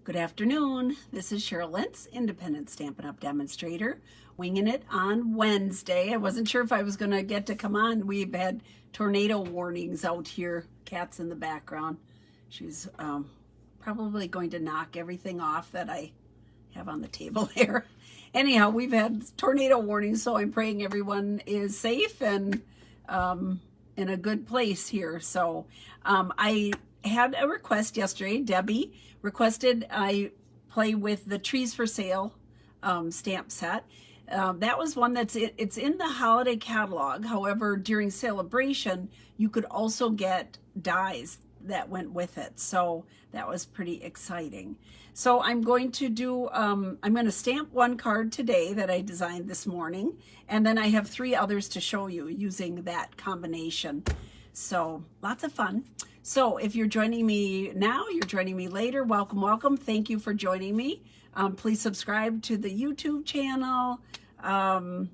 Good afternoon. This is Cheryl Lentz, independent Stampin' Up! Demonstrator, winging it on Wednesday. I wasn't sure if I was going to get to come on. We've had tornado warnings out here. Cat's in the background. She's probably going to knock everything off that I have on the table there. Anyhow, we've had tornado warnings, so I'm praying everyone is safe and in a good place here. So I had a request yesterday. Debbie requested I play with the Trees for Sale stamp set. That was one it's in the holiday catalog. However, during celebration, you could also get dies that went with it. So that was pretty exciting. So I'm going to do, I'm going to stamp one card today that I designed this morning. And then I have 3 others to show you using that combination. So lots of fun. So if you're joining me now, you're joining me later, welcome, welcome. Thank you for joining me. Please subscribe to the YouTube channel.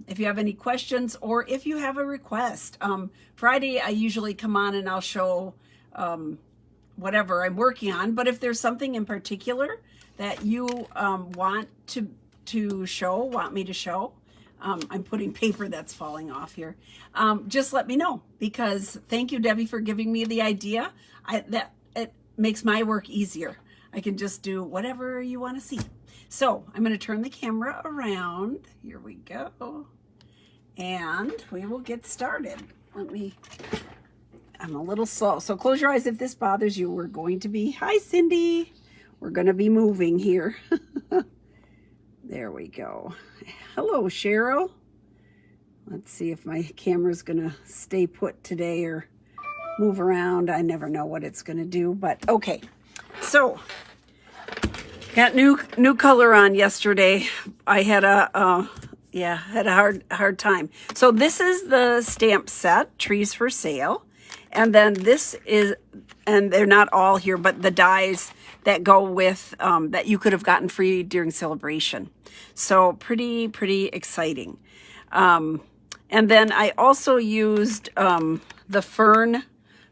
If you have any questions or if you have a request. Friday, I usually come on and I'll show whatever I'm working on. But if there's something in particular that you want me to show, I'm putting paper that's falling off here. Just let me know, because thank you, Debbie, for giving me the idea. It makes my work easier. I can just do whatever you want to see. So I'm going to turn the camera around. Here we go. And we will get started. I'm a little slow, so close your eyes if this bothers you. We're going to be, hi Cindy. We're going to be moving here. There we go. Hello, Cheryl. Let's see if my camera's going to stay put today or move around. I never know what it's going to do, but okay. So, got new color on yesterday. I had a hard time. So this is the stamp set, Trees for Sale. And then this is, and they're not all here, but the dies that go with, that you could have gotten free during celebration. So pretty exciting. And then I also used the fern,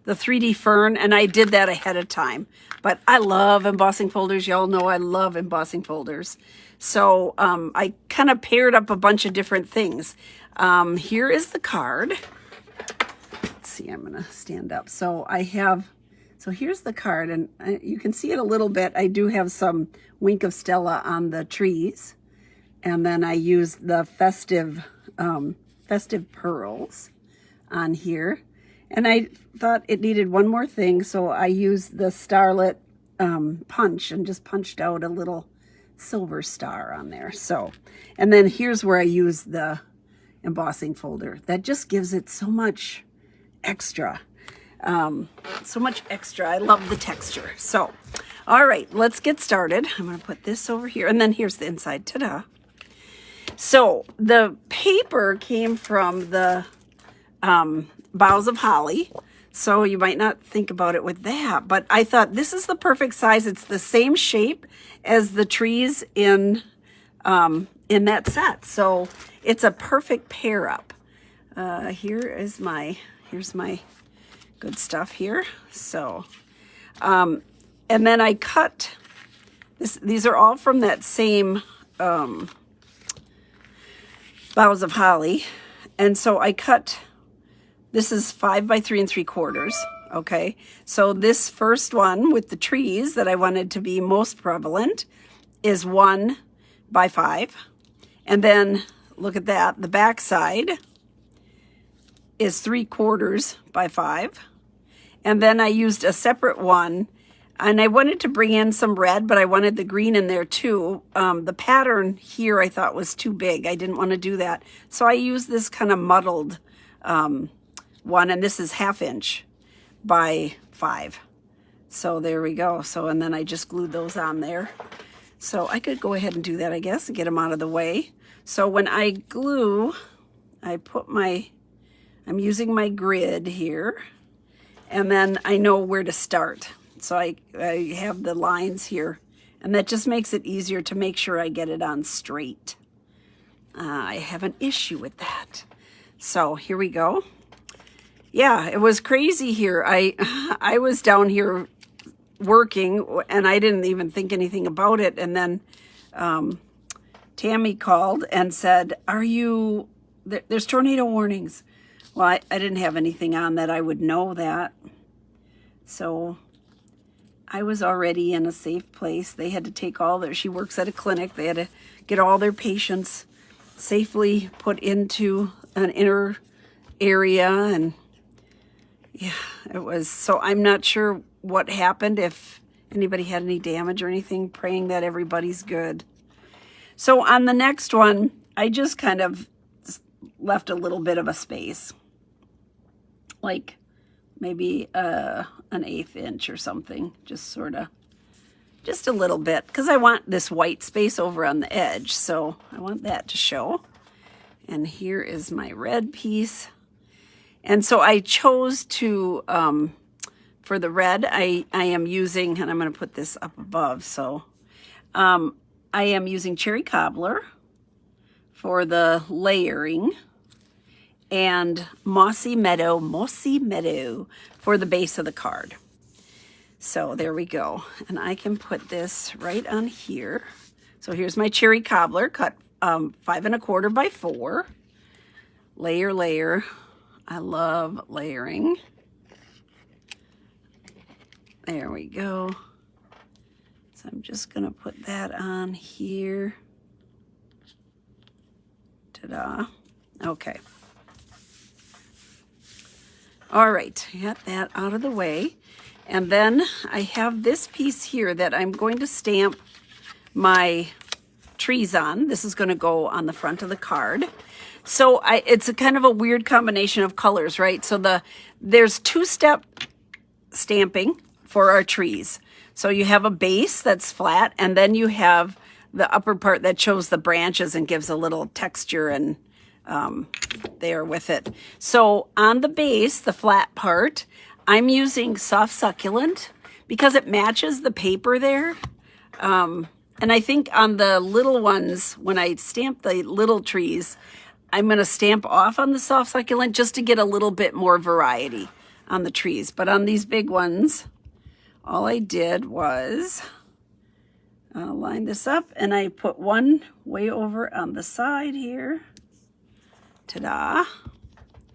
the 3D fern, and I did that ahead of time. But I love embossing folders. Y'all know I love embossing folders. So I kind of paired up a bunch of different things. Here is the card. Let's see, I'm going to stand up. So here's the card, and you can see it a little bit. I do have some Wink of Stella on the trees. And then I used the festive pearls on here. And I thought it needed one more thing, so I used the Starlit punch and just punched out a little silver star on there. So, and then here's where I use the embossing folder. That just gives it so much extra. I love the texture. So, all right, let's get started. I'm going to put this over here, and then here's the inside. Ta-da. So the paper came from the Boughs of Holly. So you might not think about it with that, but I thought this is the perfect size. It's the same shape as the trees in that set. So it's a perfect pair up. Here's my good stuff here. So, and then I cut this. These are all from that same Boughs of Holly. And so I cut, this is 5 by 3 3/4. Okay. So this first one with the trees that I wanted to be most prevalent is 1 by 5. And then look at that. The back side is 3/4 by 5. And then I used a separate one, and I wanted to bring in some red, but I wanted the green in there too. The pattern here I thought was too big. I didn't want to do that. So I used this kind of muddled one, and this is 1/2 inch by 5. So there we go. So, and then I just glued those on there. So I could go ahead and do that, I guess, and get them out of the way. So when I glue, I'm using my grid here, and then I know where to start. So I have the lines here, and that just makes it easier to make sure I get it on straight. I have an issue with that. So here we go. Yeah, it was crazy here. I was down here working, and I didn't even think anything about it. And then Tammy called and said, there's tornado warnings. Well, I didn't have anything on that I would know that. So I was already in a safe place. They had to take she works at a clinic. They had to get all their patients safely put into an inner area. And yeah, it was, so I'm not sure what happened, if anybody had any damage or anything, praying that everybody's good. So on the next one, I just kind of left a little bit of a space, like maybe an 1/8 inch or something, just a little bit, because I want this white space over on the edge, so I want that to show. And here is my red piece. And so I chose to, for the red, I am using, and I'm going to put this up above, so I am using Cherry Cobbler for the layering, and Mossy Meadow for the base of the card. So there we go. And I can put this right on here. So here's my Cherry Cobbler, cut 5 1/4 by 4. Layer. I love layering. There we go. So I'm just gonna put that on here. Ta-da. Okay. All right, got that out of the way. And then I have this piece here that I'm going to stamp my trees on. This is going to go on the front of the card. So it's a kind of a weird combination of colors, right? So there's 2-step stamping for our trees. So you have a base that's flat, and then you have the upper part that shows the branches and gives a little texture and there with it. So on the base, the flat part, I'm using soft succulent because it matches the paper there. And I think on the little ones, when I stamp the little trees, I'm going to stamp off on the soft succulent just to get a little bit more variety on the trees. But on these big ones, all I did was line this up, and I put one way over on the side here. Ta-da.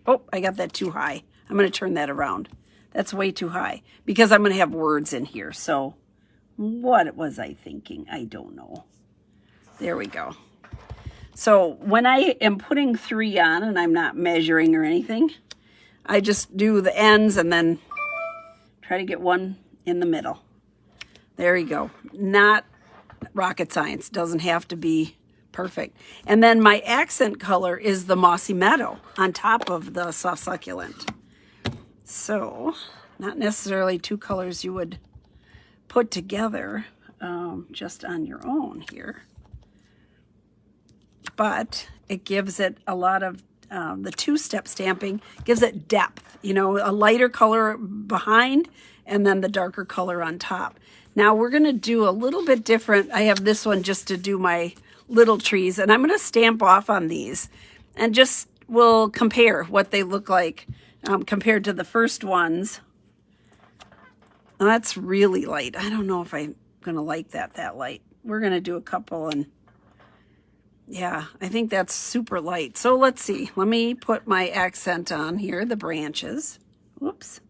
Oh, I got that too high. I'm going to turn that around. That's way too high because I'm going to have words in here. So what was I thinking? I don't know. There we go. So when I am putting 3 on and I'm not measuring or anything, I just do the ends and then try to get one in the middle. There you go. Not rocket science. Doesn't have to be perfect. And then my accent color is the Mossy Meadow on top of the soft succulent. So not necessarily 2 colors you would put together just on your own here. But it gives it a lot of, the 2-step stamping gives it depth, you know, a lighter color behind and then the darker color on top. Now we're going to do a little bit different. I have this one just to do my little trees, and I'm going to stamp off on these and just will compare what they look like compared to the first ones. Now, that's really light. I don't know if I'm going to like that light. We're going to do a couple, and yeah, I think that's super light. So let's see. Let me put my accent on here, the branches. Whoops.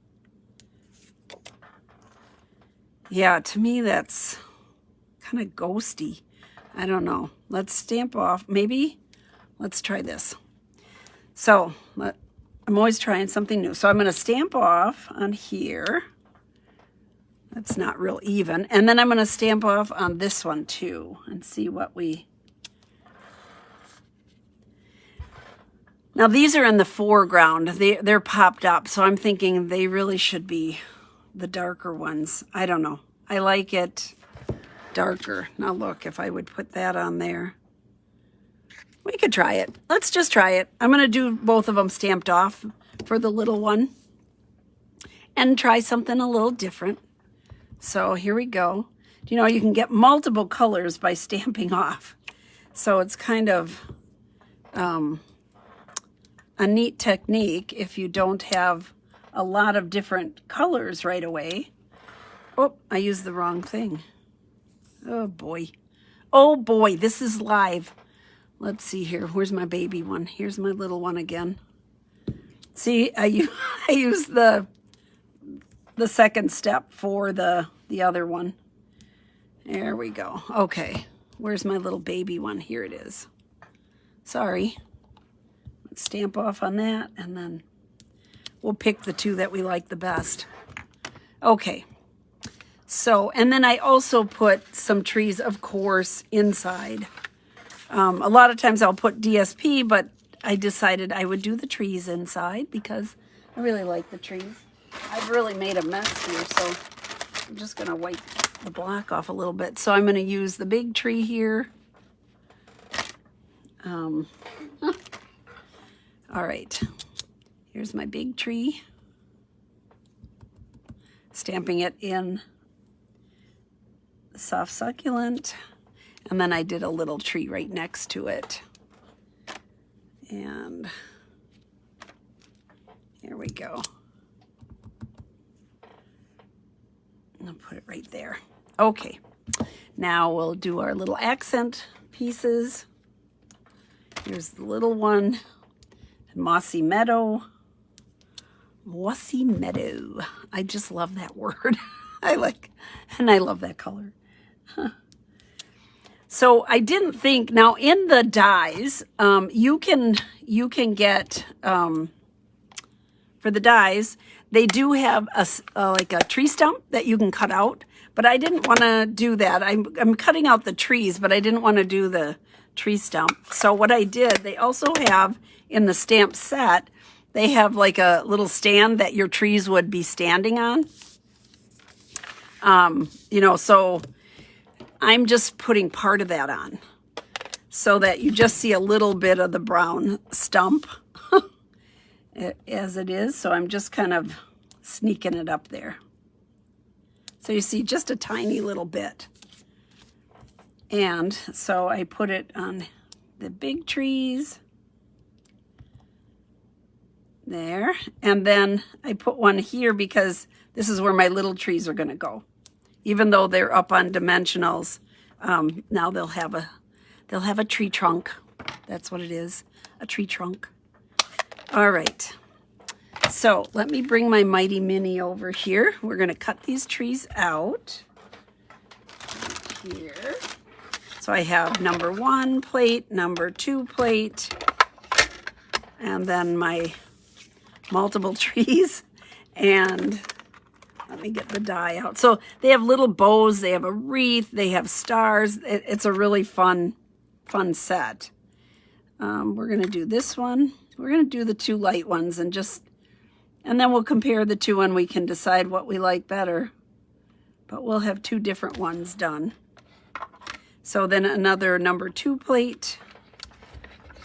Yeah, to me that's kind of ghosty. I don't know. Let's stamp off. Maybe let's try this. So I'm always trying something new. So I'm going to stamp off on here. That's not real even. And then I'm going to stamp off on this one too and see what we... Now these are in the foreground. They're popped up. So I'm thinking they really should be the darker ones. I don't know. I like it darker. Now look, if I would put that on there. We could try it. Let's just try it. I'm going to do both of them stamped off for the little one and try something a little different. So here we go. You know, you can get multiple colors by stamping off. So it's kind of a neat technique if you don't have a lot of different colors right away. Oh, I used the wrong thing. Oh boy. Oh boy, this is live. Let's see here. Where's my baby one? Here's my little one again. See, I used the second step for the other one. There we go. Okay. Where's my little baby one? Here it is. Sorry. Let's stamp off on that, and then we'll pick the two that we like the best. Okay. So, and then I also put some trees, of course, inside. A lot of times I'll put DSP, but I decided I would do the trees inside because I really like the trees. I've really made a mess here, so I'm just going to wipe the block off a little bit. So I'm going to use the big tree here. All right. Here's my big tree. Stamping it in the soft succulent. And then I did a little tree right next to it. And here we go. I'll put it right there. Okay. Now we'll do our little accent pieces. Here's the little one. Mossy Meadow. Mossy Meadow. I just love that word. I love that color. Huh. So I didn't think, now in the dies, you can get, for the dies, they do have like a tree stump that you can cut out, but I didn't want to do that. I'm cutting out the trees, but I didn't want to do the tree stump. So what I did, they also have in the stamp set, they have like a little stand that your trees would be standing on. You know, so I'm just putting part of that on so that you just see a little bit of the brown stump as it is. So I'm just kind of sneaking it up there. So you see just a tiny little bit. And so I put it on the big trees there. And then I put one here because this is where my little trees are going to go. Even though they're up on dimensionals, now they'll have a tree trunk. That's what it is, a tree trunk. All right. So let me bring my Mighty Mini over here. We're going to cut these trees out here. So I have number 1 plate, number 2 plate, and then my multiple trees. And let me get the die out. So they have little bows, they have a wreath, they have stars. It's a really fun set. We're going to do this one. We're going to do the 2 light ones and then we'll compare the 2 and we can decide what we like better. But we'll have 2 different ones done. So then another number 2 plate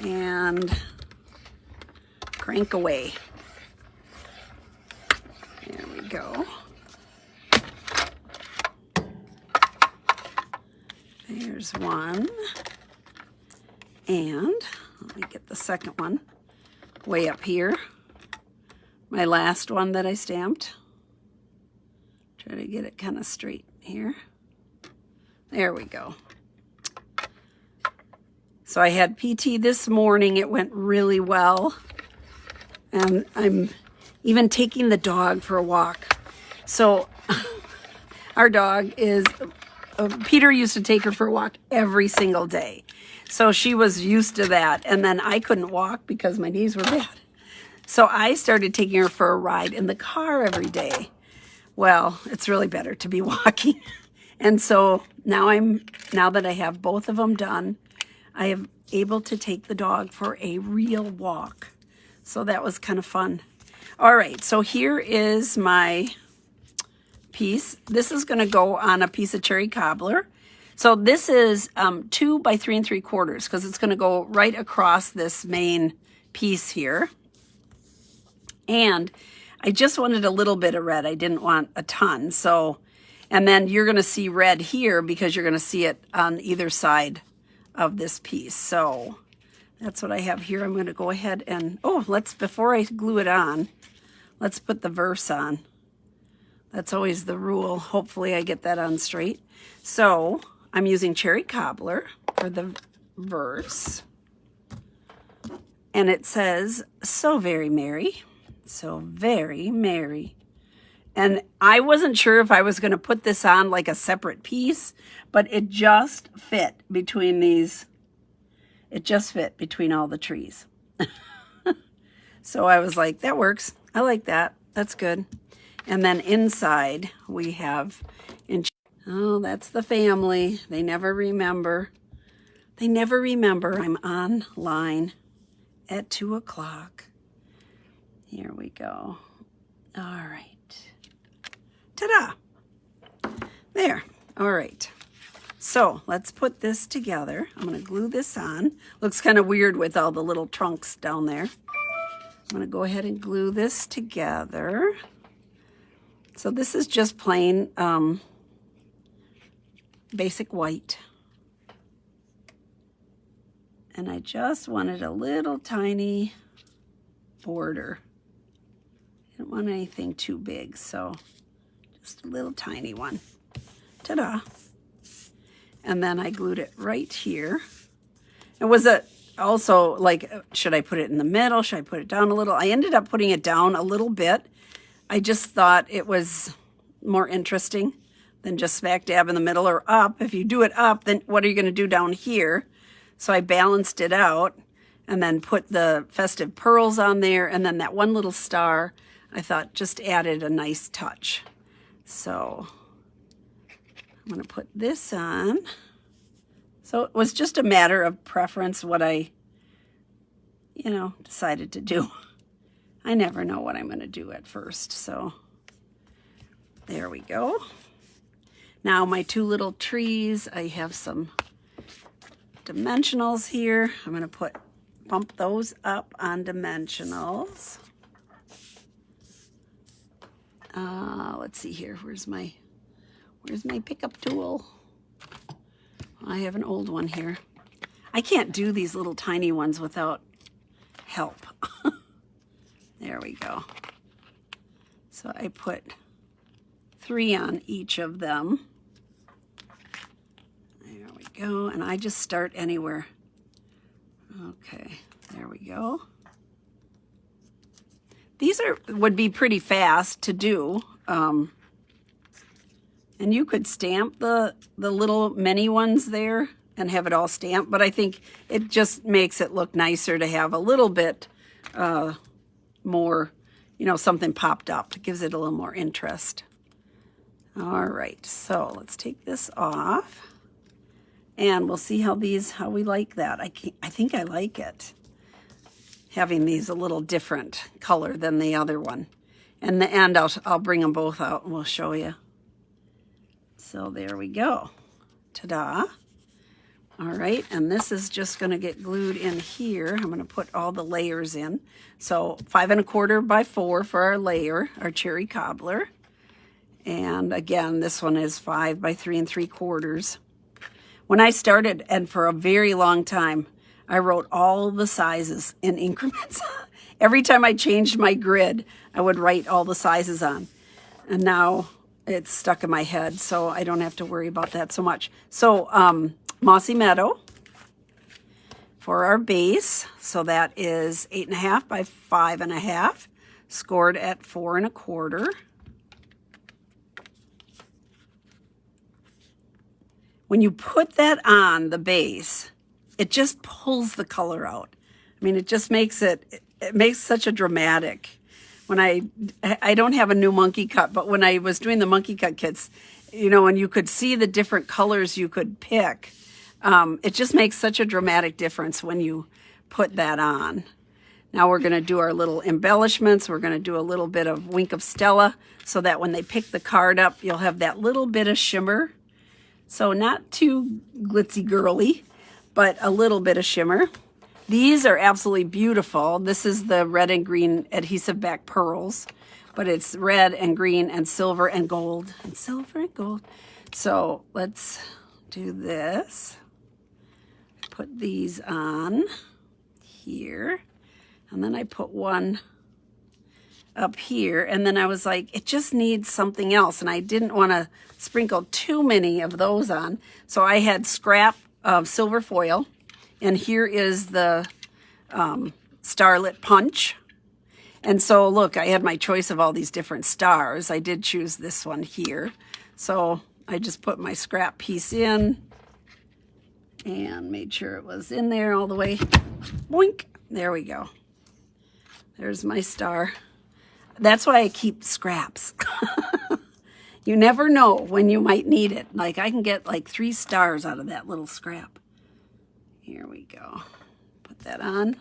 and crank away. There we go. There's one. And let me get the second one way up here. My last one that I stamped. Try to get it kind of straight here. There we go. So I had PT this morning. It went really well. And I'm even taking the dog for a walk. So our dog is, Peter used to take her for a walk every single day. So she was used to that. And then I couldn't walk because my knees were bad. So I started taking her for a ride in the car every day. Well, it's really better to be walking. And so now that I have both of them done, I am able to take the dog for a real walk. So that was kind of fun. All right, so here is my piece. This is going to go on a piece of cherry cobbler. So this is 2 by 3 3/4 because it's going to go right across this main piece here. And I just wanted a little bit of red. I didn't want a ton. So, and then you're going to see red here because you're going to see it on either side of this piece. So that's what I have here. I'm going to go ahead and, before I glue it on, let's put the verse on. That's always the rule. Hopefully I get that on straight. So I'm using Cherry Cobbler for the verse. And it says, so very merry, so very merry. And I wasn't sure if I was going to put this on like a separate piece, but it just fit between these. It just fit between all the trees. So I was like, that works. I like that. That's good. And then inside we have, oh, that's the family. They never remember. They never remember I'm online at 2 o'clock. Here we go. All right. Ta-da. There. All right. So let's put this together. I'm going to glue this on. Looks kind of weird with all the little trunks down there. I'm going to go ahead and glue this together. So this is just plain basic white. And I just wanted a little tiny border. I didn't want anything too big, so just a little tiny one. Ta-da. And then I glued it right here. It was also like, should I put it in the middle? Should I put it down a little? I ended up putting it down a little bit. I just thought it was more interesting than just smack dab in the middle or up. If you do it up, then what are you going to do down here? So I balanced it out and then put the festive pearls on there. And then that one little star, I thought just added a nice touch. So I'm going to put this on. So it was just a matter of preference what I, decided to do. I never know what I'm going to do at first. So there we go. Now my two little trees, I have some dimensionals here. I'm going to bump those up on dimensionals. Let's see here. Where's my pickup tool? I have an old one here. I can't do these little tiny ones without help. There we go. So I put 3 on each of them. There we go. And I just start anywhere. Okay, there we go. These would be pretty fast to do. And you could stamp the little mini ones there and have it all stamped, but I think it just makes it look nicer to have a little bit more, something popped up. It gives it a little more interest. All right, so let's take this off and we'll see how we like that. I think I like it, having these a little different color than the other one. In the end, I'll bring them both out and we'll show you. So there we go. Ta-da. All right, and this is just going to get glued in here. I'm going to put all the layers in. So 5 1/4 by 4 for our layer, our cherry cobbler. And again, this one is 5 by 3 3/4. When I started, and for a very long time, I wrote all the sizes in increments. Every time I changed my grid, I would write all the sizes on. And now it's stuck in my head, so I don't have to worry about that so much. So Mossy Meadow for our base. So that is 8 1/2 by 5 1/2, scored at 4 1/4. When you put that on the base, it just pulls the color out. I mean, it just makes it makes such a dramatic. When I don't have a new monkey cut, but when I was doing the monkey cut kits, and you could see the different colors you could pick, it just makes such a dramatic difference when you put that on. Now we're going to do our little embellishments. We're going to do a little bit of Wink of Stella so that when they pick the card up, you'll have that little bit of shimmer. So not too glitzy girly, but a little bit of shimmer. These are absolutely beautiful. This is the red and green adhesive back pearls, but it's red and green and silver and gold and silver and gold. So let's do this. Put these on here. And then I put one up here. And then I was like, it just needs something else. And I didn't want to sprinkle too many of those on. So I had scrap silver foil. And here is the Starlit Punch. And so look, I had my choice of all these different stars. I did choose this one here. So I just put my scrap piece in and made sure it was in there all the way. Boink. There we go. There's my star. That's why I keep scraps. You never know when you might need it. Like I can get like 3 stars out of that little scrap. Here we go. Put that on.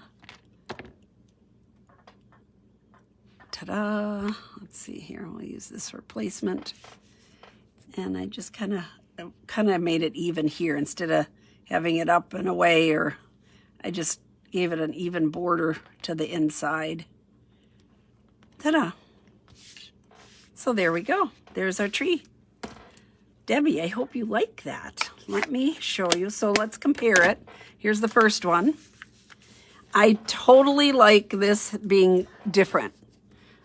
Ta-da. Let's see here. We'll use this for placement. And I just kind of made it even here instead of having it up and away, or I just gave it an even border to the inside. Ta-da. So there we go. There's our tree. Debbie, I hope you like that. Let me show you. So let's compare it. Here's the first one. I totally like this being different.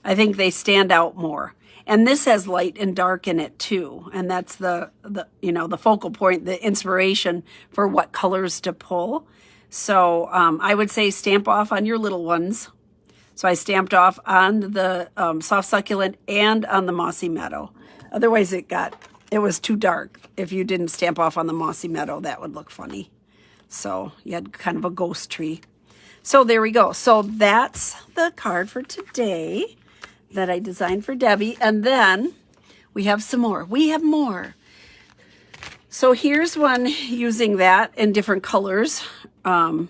I think they stand out more. And this has light and dark in it too. And that's the focal point, the inspiration for what colors to pull. So I would say stamp off on your little ones. So I stamped off on the soft succulent and on the mossy meadow. Otherwise it was too dark. If you didn't stamp off on the mossy meadow, that would look funny. So you had kind of a ghost tree. So there we go. So that's the card for today that I designed for Debbie. And then we have some more. We have more. So here's one using that in different colors. And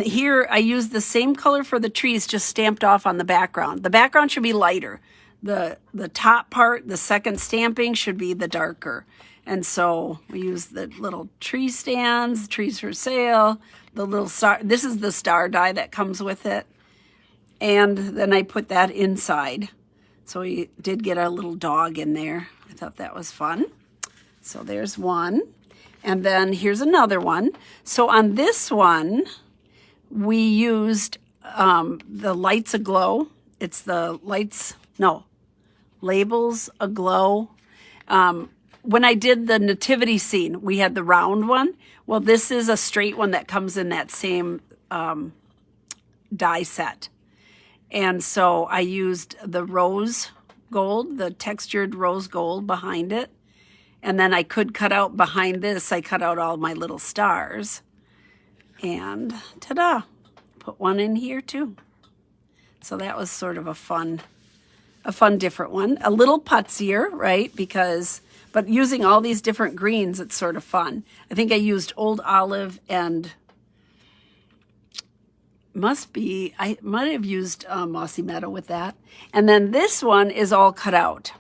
here I used the same color for the trees, just stamped off on the background. The background should be lighter. The top part, the second stamping, should be the darker. And so we use the little tree stands, trees for sale, the little star. This is the star die that comes with it. And then I put that inside. So we did get a little dog in there. I thought that was fun. So there's one. And then here's another one. So on this one, we used the Lights Aglow. It's the Labels Aglow. When I did the nativity scene, we had the round one. Well, this is a straight one that comes in that same die set. And so I used the rose gold, the textured rose gold behind it. And then I could cut out behind this, I cut out all my little stars. And ta-da, put one in here too. So that was sort of a fun different one. A little putzier, right? But using all these different greens, it's sort of fun. I think I used Old Olive and I might have used Mossy Meadow with that. And then this one is all cut out.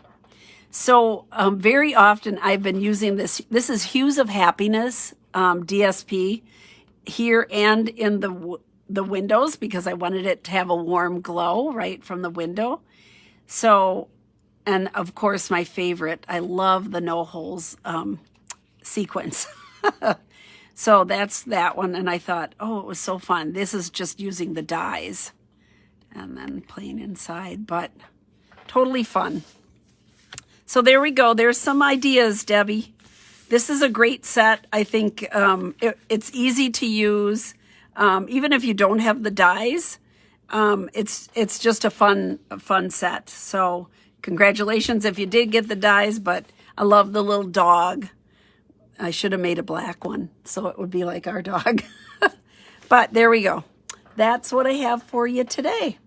So very often I've been using this. This is Hues of Happiness, DSP, here and in the windows, because I wanted it to have a warm glow right from the window. So, and of course my favorite, I love the no holes sequence. So that's that one. And I thought, oh, it was so fun. This is just using the dies and then plain inside, but totally fun. So there we go. There's some ideas, Debbie. This is a great set. I think it's easy to use. Even if you don't have the dies, it's just a fun set. So congratulations if you did get the dies, but I love the little dog. I should have made a black one, so it would be like our dog. But there we go. That's what I have for you today.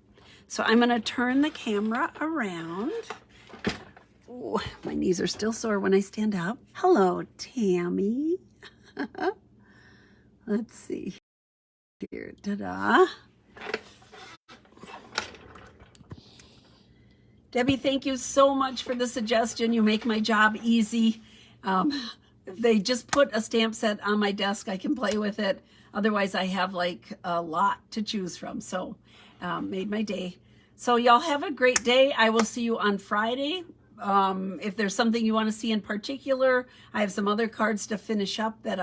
So I'm going to turn the camera around. Ooh, my knees are still sore when I stand up. Hello, Tammy. Let's see here. Ta-da. Debbie, thank you so much for the suggestion. You make my job easy. They just put a stamp set on my desk. I can play with it. Otherwise, I have like a lot to choose from. So made my day. So y'all have a great day. I will see you on Friday. If there's something you want to see in particular, I have some other cards to finish up that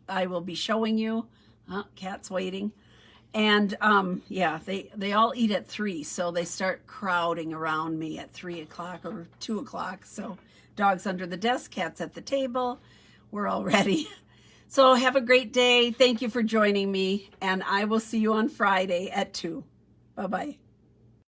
I will be showing you. Cat's waiting. And yeah, they all eat at 3, so they start crowding around me at 3 o'clock or 2 o'clock. So dogs under the desk, cats at the table. We're all ready. So have a great day. Thank you for joining me, and I will see you on Friday at 2. Bye-bye.